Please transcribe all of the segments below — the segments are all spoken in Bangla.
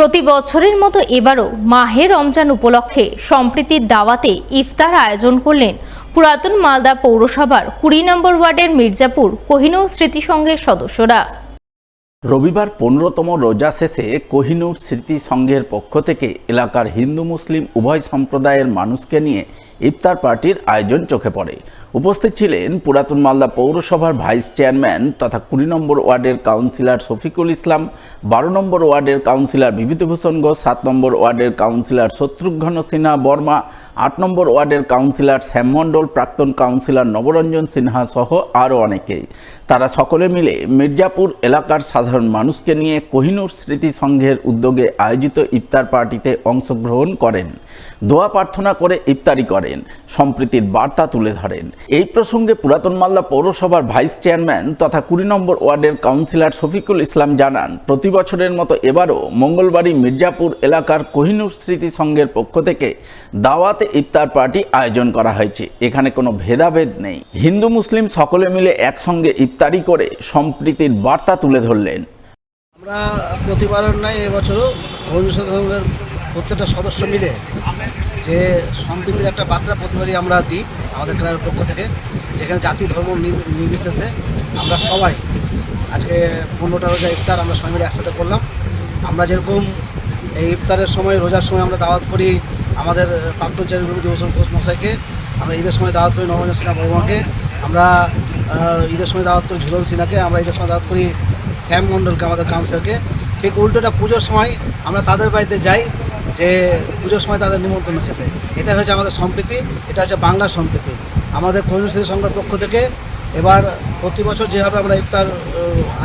প্রতি বছরের মতো এবারও মাহে রমজান উপলক্ষে সম্প্রীতির দাওয়াতে ইফতার আয়োজন করলেন পুরাতন মালদা পৌরসভার ২০ নম্বর ওয়ার্ডের মির্জাপুর কোহিনূর স্মৃতি সংঘের সদস্যরা। রবিবার ১৫তম রোজা শেষে কোহিনূর স্মৃতি সংঘের পক্ষ থেকে এলাকার হিন্দু মুসলিম উভয় সম্প্রদায়ের মানুষকে নিয়ে ইফতার পার্টির আয়োজন চোখে পড়ে। উপস্থিত ছিলেন পুরাতন মালদা পৌরসভার ভাইস চেয়ারম্যান তথা ২০ নম্বর ওয়ার্ডের কাউন্সিলর শফিকুল ইসলাম, ১২ নম্বর ওয়ার্ডের কাউন্সিলর বিভূতিভূষণ ঘোষ, ৭ নম্বর ওয়ার্ডের কাউন্সিলর শত্রুঘ্ন সিনহা বর্মা, ৮ নম্বর ওয়ার্ডের কাউন্সিলর শ্যাম মণ্ডল, প্রাক্তন কাউন্সিলর নবরঞ্জন সিনহা সহ আরও অনেকেই। তারা সকলে মিলে মির্জাপুর এলাকার সাধারণ মানুষকে নিয়ে কোহিনূর স্মৃতি সংঘের উদ্যোগে আয়োজিত ইফতার পার্টিতে অংশগ্রহণ করেন, দোয়া প্রার্থনা করে ইফতারি করেন, সম্প্রীতির বার্তা তুলে ধরেন। এই প্রসঙ্গে পুরাতন মালদা পৌরসভার ভাইস চেয়ারম্যান তথা ২০ নম্বর ওয়ার্ডের কাউন্সিলর শফিকুল ইসলাম জানান, প্রতি বছরের মতো এবারও মঙ্গলবারই মির্জাপুর এলাকার কোহিনূর স্মৃতি সংঘের পক্ষ থেকে দাওয়াতে ইফতার পার্টি আয়োজন করা হয়েছে। এখানে কোনো ভেদাভেদ নেই, হিন্দু মুসলিম সকলে মিলে একসঙ্গে ইফতারি করে সম্প্রীতির বার্তা তুলে ধরলেন। আমরা প্রতিবারের নাই এবছরও কোহিনূর স্মৃতি সংঘের প্রত্যেকটা সদস্য মিলে যে সম্প্রীতির একটা বার্তা প্রতিবারই আমরা দিই আমাদের ক্লাবের পক্ষ থেকে, যেখানে জাতি ধর্ম নির্বিশেষে আমরা সবাই আজকে ১৫টা রোজা ইফতার আমরা সবাই মিলে একসাথে করলাম। আমরা যেরকম এই ইফতারের সময় রোজার সময় আমরা দাওয়াত করি আমাদের প্রাক্তন চেয়ারম্যান বিভূতিভূষণ ঘোষ মশাইকে, আমরা ঈদের সময় দাওয়াত করি নবরঞ্জন সিনহা বর্মাকে, আমরা ঈদের সময় দাওয়াত করি ঝুলন সিনহাকে, আমরা ঈদের সময় দাওয়াত করি শ্যাম মণ্ডলকে, আমাদের কাউন্সিলরকে। ঠিক উল্টোটা পুজোর সময় আমরা তাদের বাড়িতে যাই যে পুজোর সময় তাদের নিমন্ত্রণ খেতে। এটা হচ্ছে আমাদের সম্প্রীতি, এটা হচ্ছে বাংলার সম্প্রীতি। আমাদের কোহিনূর স্মৃতি সংঘের পক্ষ থেকে এবার প্রতি বছর যেভাবে আমরা ইফতার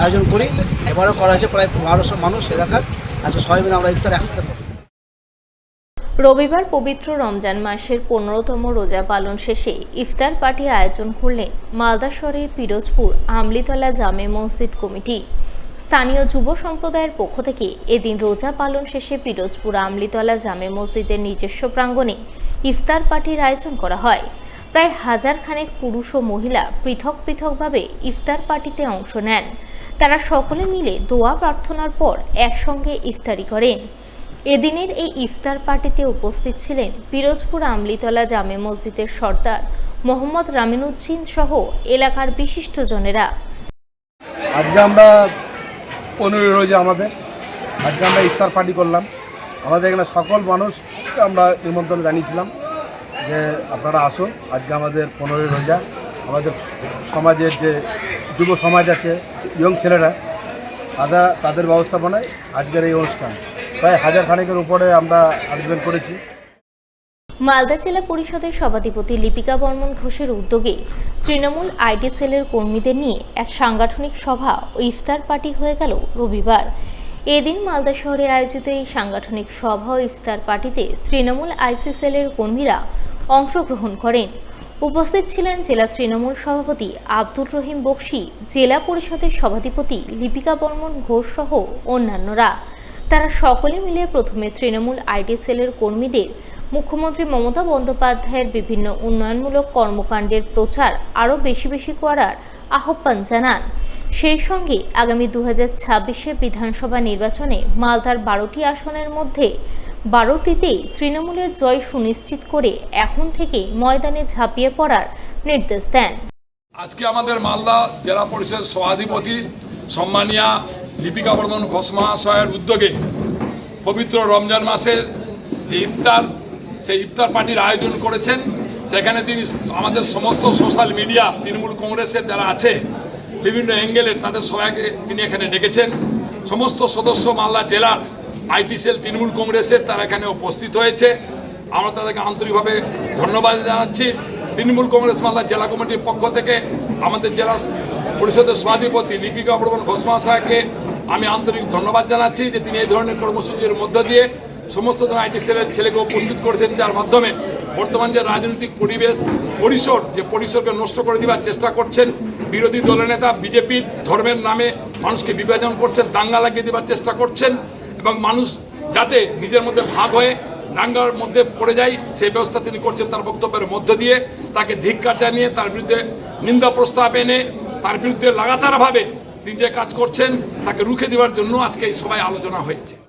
আয়োজন করি এবারও করা হয়েছে। প্রায় ১২০০ মানুষ এলাকার আজকে সবাই মিলে আমরা ইফতার একসাথে করি। রবিবার পবিত্র রমজান মাসের ১৫তম রোজা পালন শেষে ইফতার পার্টি আয়োজন করলেন মালদা শহরের পিরোজপুর আমলিতলা জামে মসজিদ কমিটি। স্থানীয় যুব সম্প্রদায়ের পক্ষ থেকে এদিন রোজা পালন শেষে পিরোজপুর আমলিতলা জামে মসজিদের নিজস্ব প্রাঙ্গণে ইফতার পার্টির আয়োজন করা হয়। প্রায় হাজার খানেক পুরুষ ও মহিলা পৃথক পৃথকভাবে ইফতার পার্টিতে অংশ নেন। তারা সকলে মিলে দোয়া প্রার্থনার পর একসঙ্গে ইফতারি করেন। এদিনের এই ইফতার পার্টিতে উপস্থিত ছিলেন পিরোজপুর আমলিতলা জামে মসজিদের সর্দার মোহাম্মদ রামিনুজ্জিন সহ এলাকার বিশিষ্টজনেরা। আজকে আমরা ১৫ রোজা আজকে আমরা ইফতার পার্টি করলাম। আমাদের এখানে সকল মানুষ আমরা নিমন্ত্রণ জানিয়েছিলাম যে আপনারা আসুন। আজকে আমাদের ১৫ রোজা, আমাদের সমাজের যে যুব সমাজ আছে, ইয়ং ছেলেরা, তাদের ব্যবস্থাপনায় আজকের এই অনুষ্ঠান। প্রায় হাজার খানেকের উপরে আমরা আয়োজন করেছি। মালদা জেলা পরিষদের সভাধিপতি লিপিকা বর্মন ঘোষের উদ্যোগে তৃণমূল আইডি সেলের কর্মীদের নিয়ে এক সাংগঠনিক সভা ও ইফতার পার্টি হয়ে গেল রবিবার। এদিন মালদা শহরে আয়োজিত এই সাংগঠনিক সভা ও ইফতার পার্টিতে তৃণমূল আইসি সেলের কর্মীরা অংশগ্রহণ করেন। উপস্থিত ছিলেন জেলা তৃণমূল সভাপতি আব্দুর রহিম বক্সি, জেলা পরিষদের সভাধিপতি লিপিকা বর্মন ঘোষ সহ অন্যান্যরা। তারা সকলে মিলে প্রথমে তৃণমূল আইডি সেলের কর্মীদের মুখ্যমন্ত্রী মমতা বন্দ্যোপাধ্যায়ের বিভিন্ন উন্নয়নমূলক কর্মকাণ্ডের প্রচার আরও বেশি করার আহ্বান জানান। সেই সঙ্গে আগামী ২০২৬ বিধানসভা নির্বাচনে মালদার ১২টি আসনের মধ্যে ১২টিতেই তৃণমূলের জয় সুনিশ্চিত করে এখন থেকে ময়দানে ঝাঁপিয়ে পড়ার নির্দেশ দেন। আজকে আমাদের মালদা জেলা পরিষদ সভাধিপতি সম্মানীয়া লিপিকা বর্মন ঘোষ মহাশয়ের উদ্যোগে পবিত্র রমজান মাসের সেই ইফতার পার্টির আয়োজন করেছেন। সেখানে তিনি আমাদের সমস্ত সোশ্যাল মিডিয়া তৃণমূল কংগ্রেসের যারা আছে বিভিন্ন অ্যাঙ্গেলের তাদের সবাইকে তিনি এখানে ডেকেছেন। সমস্ত সদস্য মালদা জেলার আইটি সেল তৃণমূল কংগ্রেসের তারা এখানে উপস্থিত হয়েছে। আমরা তাদেরকে আন্তরিকভাবে ধন্যবাদ জানাচ্ছি। তৃণমূল কংগ্রেস মালদা জেলা কমিটির পক্ষ থেকে আমাদের জেলা পরিষদের সভাধিপতি লিপিকা বর্মন ঘোষ মহাশয়কে আমি আন্তরিক ধন্যবাদ জানাচ্ছি যে তিনি এই ধরনের কর্মসূচির মধ্য দিয়ে সমস্ত আইটি সেলের ছেলেকে উপস্থিত করেছেন, যার মাধ্যমে বর্তমান যে রাজনৈতিক পরিসরকে নষ্ট করে দেওয়ার চেষ্টা করছেন বিরোধী দলের নেতা বিজেপির, ধর্মের নামে মানুষকে বিভাজন করছেন, দাঙ্গা লাগিয়ে দেওয়ার চেষ্টা করছেন এবং মানুষ যাতে নিজের মধ্যে ভাগ হয়ে দাঙ্গার মধ্যে পড়ে যায় সেই ব্যবস্থা তিনি করছেন। তার বক্তব্যের মধ্য দিয়ে তাকে ধিক্কার জানিয়ে তার বিরুদ্ধে নিন্দা প্রস্তাব এনে তার বিরুদ্ধে লাগাতারভাবে তিনি যে কাজ করছেন তাকে রুখে দেওয়ার জন্য আজকে এই সভায় আলোচনা হয়েছে।